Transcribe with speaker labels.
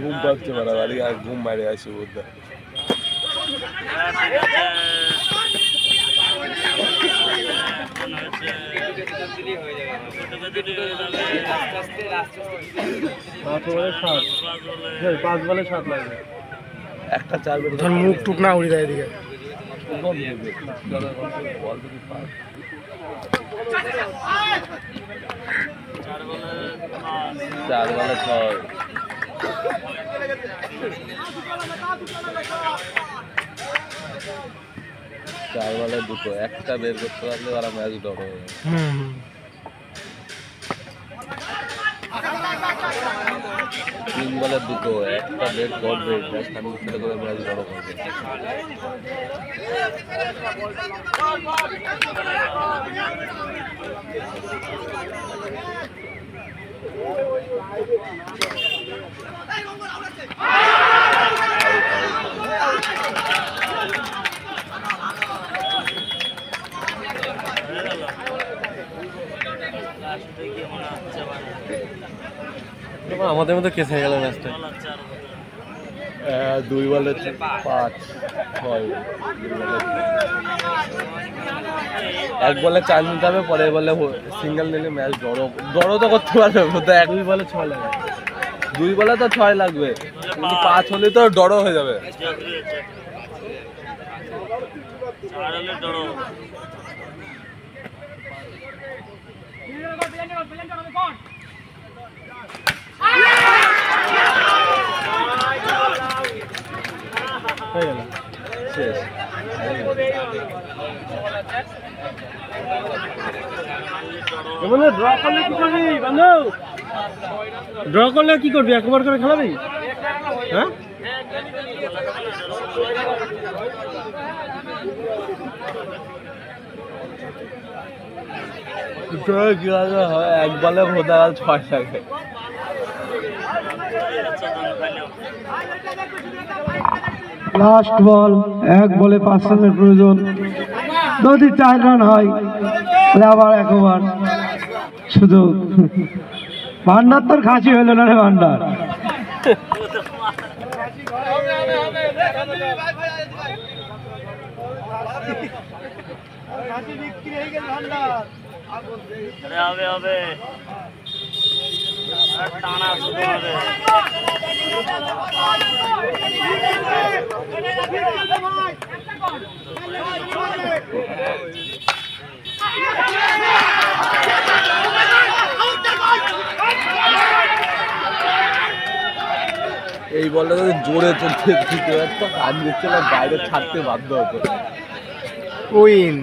Speaker 1: ঘুম পাচ্ছে বাড়ি আর ঘুম মারে আসি বুঝতে
Speaker 2: পাঁচ বলে 7 লাগবে
Speaker 1: একটা 4
Speaker 2: ধর মুখ টুক না উড়ে যায় এদিকে
Speaker 1: বল যদি পাস 4 বলে 6 4 বলে 2 একটা বের করতে পারলে ওরা ম্যাচ ড্র হয়ে যাবে 3 বলে 2 একটা বের করবে ব্যাটসম্যান ছেড়ে করে ম্যাচ ড্র করবে
Speaker 2: আমাদের মধ্যে কেস হয়ে গেল ম্যাচটা
Speaker 1: 2 বলে 5 6 এক বলে 4 নিতে হবে পরে বলে সিঙ্গেল নিলে ম্যাচ ড্র তো করতে পারবে 2 বলে 6 লাগবে 2 বলে তো 6 লাগবে কিন্তু 5 হলে তো ড্র হয়ে যাবে শেষ
Speaker 2: মানে ড্র করলে কি করবি বন্ধু ড্র করলে কি করবি এক ওভার করে খেলাবি হ্যাঁ
Speaker 1: এক বলে ভোদা 6 লাগে
Speaker 3: লাস্ট বল এক বলে 5 রানের প্রয়োজন যদি 4 রান হয় তাহলে আবার 1 ওভার শুধু ভান্ডার তোর খাসি হইল না রে ভান্ডার
Speaker 4: হবে টানা শুরু হবে
Speaker 1: এই বলটা যদি জোরে চলতে দিতে তো কাজ দিচ্ছে না বাইরে ছাড়তে বাধ্য হতো
Speaker 2: উইন